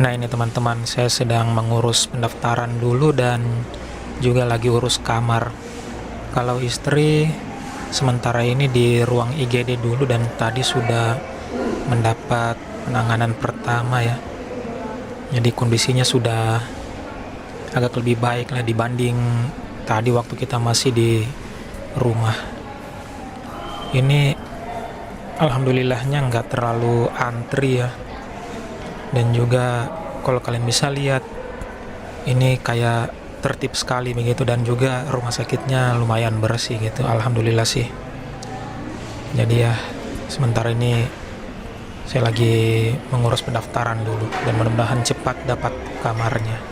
Nah ini teman-teman, saya sedang mengurus pendaftaran dulu dan juga lagi urus kamar. Kalau istri sementara ini di ruang IGD dulu dan tadi sudah mendapat penanganan pertama ya. Jadi kondisinya sudah agak lebih baik lah dibanding tadi waktu kita masih di rumah. Ini alhamdulillahnya nggak terlalu antri ya. Dan juga kalau kalian bisa lihat ini kayak tertib sekali begitu, dan juga rumah sakitnya lumayan bersih gitu, alhamdulillah sih. Jadi ya sementara ini saya lagi mengurus pendaftaran dulu dan mudah-mudahan cepat dapat kamarnya.